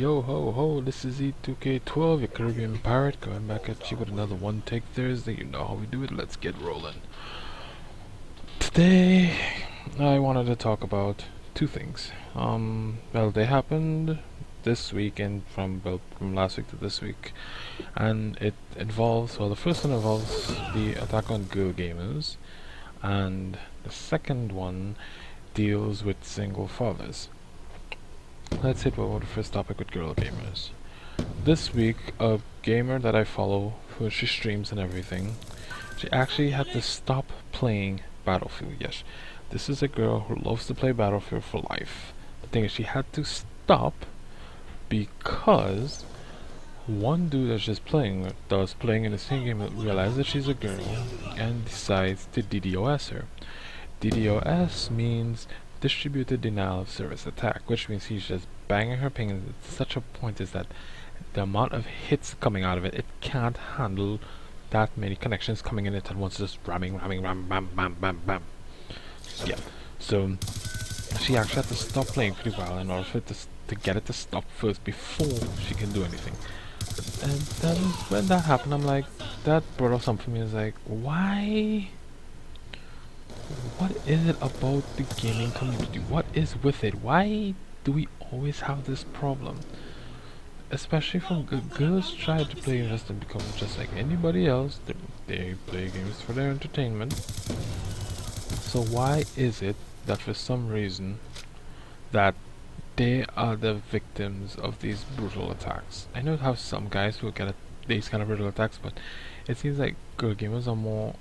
Yo ho ho, this is E2K12, your Caribbean pirate, coming back at you with another One Take Thursday. You know how we do it, let's get rolling. Today, I wanted to talk about two things. Well, they happened this week and from last week to this week, and it involves, well, the first one involves the attack on girl gamers, and the second one deals with single fathers. Let's hit with the first topic with girl gamers. This week, a gamer that I follow, who she streams and everything, she actually had to stop playing Battlefield. Yes, this is a girl who loves to play Battlefield for life. The thing is, she had to stop because one dude that was playing in the same game realized that she's a girl and decides to DDoS her. DDoS means distributed denial of service attack, which means he's just banging her ping at such a point is that the amount of hits coming out of it, it can't handle that many connections coming in at once, just ramming, ram, bam, bam, bam, bam. Yeah. So she actually had to stop playing for a while in order for it to get it to stop first before she can do anything. And then when that happened, I'm like, that brought up something for me. Is like, why? What is it about the gaming community? What is with it? Why do we always have this problem? Especially from girls try to play just and become just like anybody else. They play games for their entertainment. So why is it that for some reason that they are the victims of these brutal attacks? I know how some guys will get these kind of brutal attacks, but it seems like girl gamers are more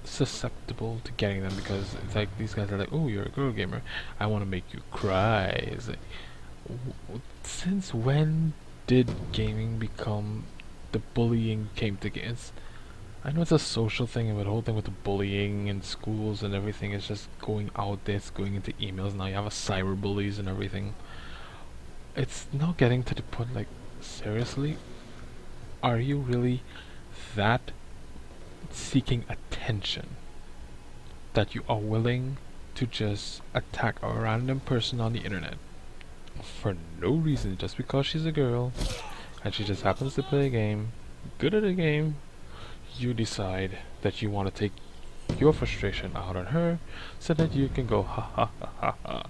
susceptible to getting them because it's like these guys are like, oh, you're a girl gamer, I want to make you cry. It's like, since when did gaming become the bullying came to games? I know it's a social thing, but the whole thing with the bullying in schools and everything is just going out there, it's going into emails. Now you have a cyber bullies and everything. It's now getting to the point like, seriously? Are you really that seeking attention that you are willing to just attack a random person on the internet for no reason, just because she's a girl and she just happens to play a game, good at a game? You decide that you want to take your frustration out on her so that you can go ha ha ha ha ha.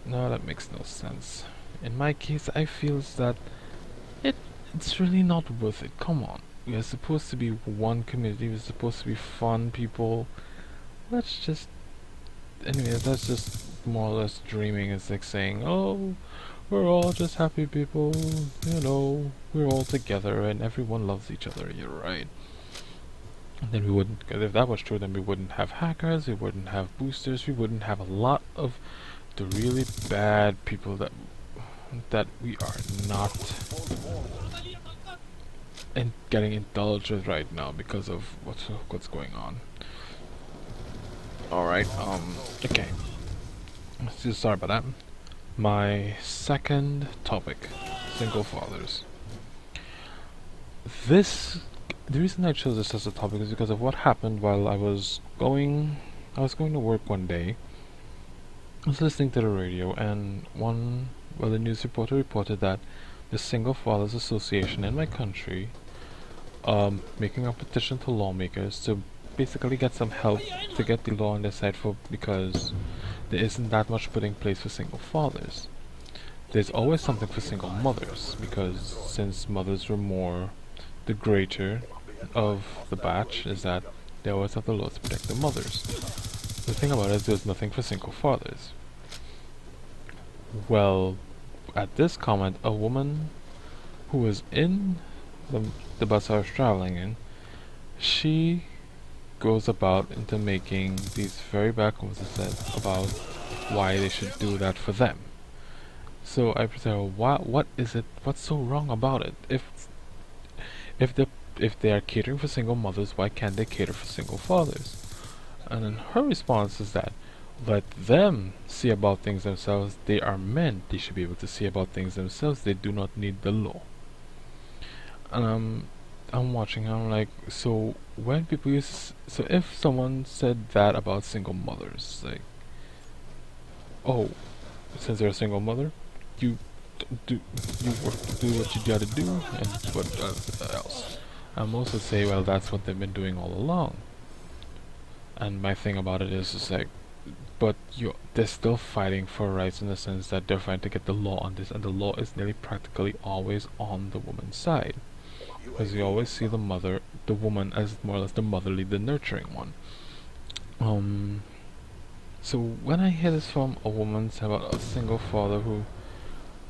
No, that makes no sense. In my case, I feel that it's really not worth it. Come on. We are supposed to be one community, we're supposed to be fun people. Let's just... Anyway, that's just more or less dreaming. It's like saying, oh, we're all just happy people, you know, we're all together and everyone loves each other. You're right. And then we wouldn't, if that was true, then we wouldn't have hackers, we wouldn't have boosters, we wouldn't have a lot of the really bad people that we are not and getting indulged with right now because of what's going on. Alright, okay. Sorry about that. My second topic, single fathers. The reason I chose this as a topic is because of what happened while I was going to work one day. I was listening to the radio and the news reporter reported that the Single Fathers Association in my country making a petition to lawmakers to basically get some help to get the law on their side because there isn't that much put in place for single fathers. There's always something for single mothers because since mothers were more the greater of the batch, is that they always have the law to protect the mothers. The thing about it is there's nothing for single fathers. Well, at this comment, a woman who was in the bus I was traveling in, she goes about into making these very bad comments about why they should do that for them. So I said, what is it? What's so wrong about it? If they are catering for single mothers, why can't they cater for single fathers? And then her response is that let them see about things themselves. They are men. They should be able to see about things themselves. They do not need the law. And I'm watching. I'm like, so when people so if someone said that about single mothers, like, oh, since they're a single mother, you do you work, do what you gotta do, and what else? I'm also say, well, that's what they've been doing all along. And my thing about it is like, but they're still fighting for rights in the sense that they're fighting to get the law on this, and the law is nearly practically always on the woman's side, because you always see the woman as more or less the motherly, the nurturing one. So when I hear this from a woman say about a single father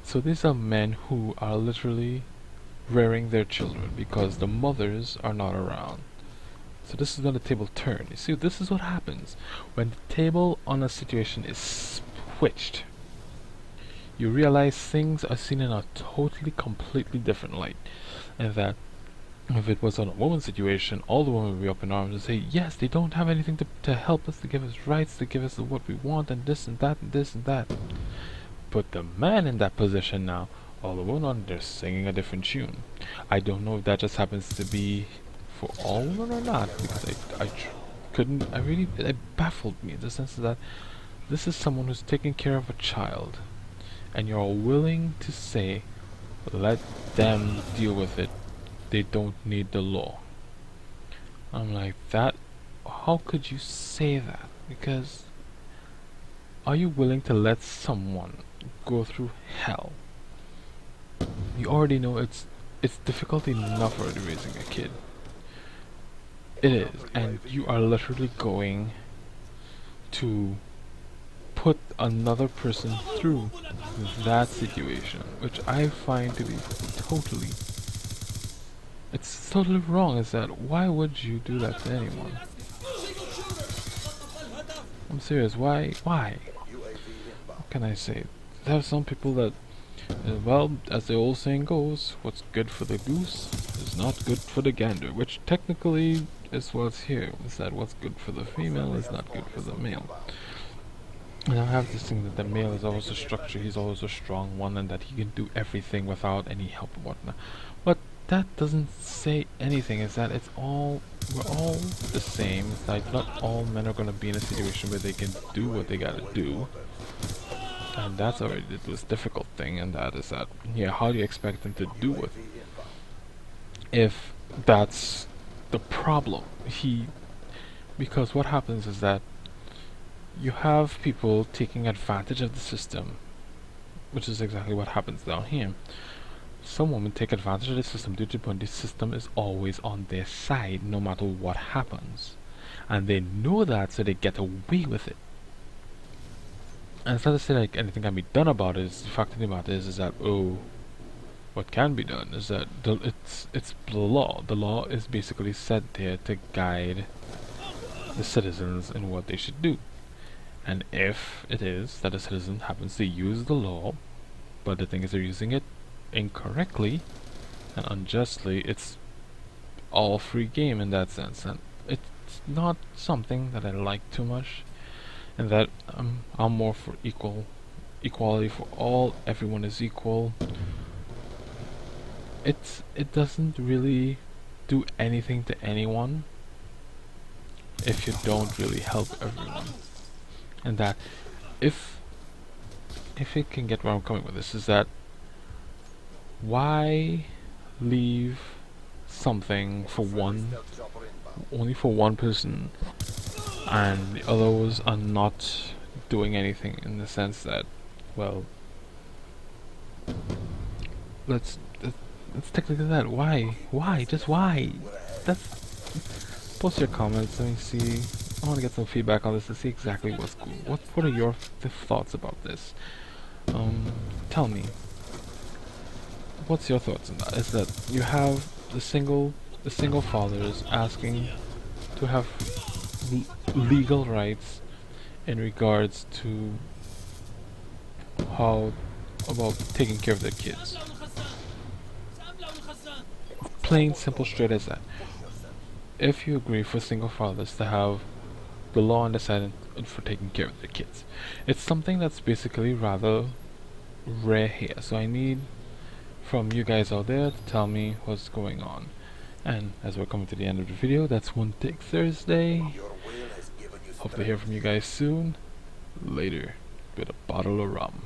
so these are men who are literally rearing their children because the mothers are not around. So this is when the table turns. You see, this is what happens when the table on a situation is switched. You realize things are seen in a totally, completely different light, and that if it was on a woman's situation, all the women would be up in arms and say, yes, they don't have anything to help us, to give us rights, to give us what we want, and this and that and this and that. But the man in that position now, all the women they're singing a different tune. I don't know if that just happens to be for all women or not, because it baffled me in the sense that this is someone who's taking care of a child, and you're willing to say, let them deal with it. They don't need the law. I'm like, that, how could you say that? Because are you willing to let someone go through hell? You already know it's difficult enough already raising a kid. It is, and you are literally going to put another person through that situation, which I find to be totally, it's totally wrong. Is that, why would you do that to anyone? I'm serious, why? What can I say? There are some people that, well, as the old saying goes, what's good for the goose is not good for the gander, which technically is what's here, is that what's good for the female is not good for the male. And I have this thing that the male is always a structure, he's always a strong one, and that he can do everything without any help and whatnot. But that doesn't say anything, is that we're all the same. It's like not all men are gonna be in a situation where they can do what they gotta do. And that's already the most difficult thing, and that is that, yeah, how do you expect them to do it if that's the problem? Because what happens is that you have people taking advantage of the system, which is exactly what happens down here. Some women take advantage of the system due to the point the system is always on their side no matter what happens, and they know that, so they get away with it. And it's not to say like anything can be done about it. The fact of the matter is that, oh, what can be done is that it's the law. The law is basically set there to guide the citizens in what they should do. And if it is that a citizen happens to use the law, but the thing is they're using it incorrectly and unjustly, it's all free game in that sense. And it's not something that I like too much, and that I'm more for equality for all. Everyone is equal. It doesn't really do anything to anyone if you don't really help everyone. And that if it can get where I'm coming with this, is that why leave something for only for one person, and the others are not doing anything, in the sense that, well, let's technically that. Why? Just why? Post your comments. Let me see. I want to get some feedback on this to see exactly what's cool. What are your thoughts about this? Tell me. What's your thoughts on that? Is that you have the single fathers asking to have legal rights in regards to how about taking care of their kids. Plain, simple, straight as that. If you agree for single fathers to have the law on the side for taking care of their kids, it's something that's basically rather rare here. So I need from you guys out there to tell me what's going on. And as we're coming to the end of the video, that's One Take Thursday. Hope to hear from you guys soon. Later with a bottle of rum.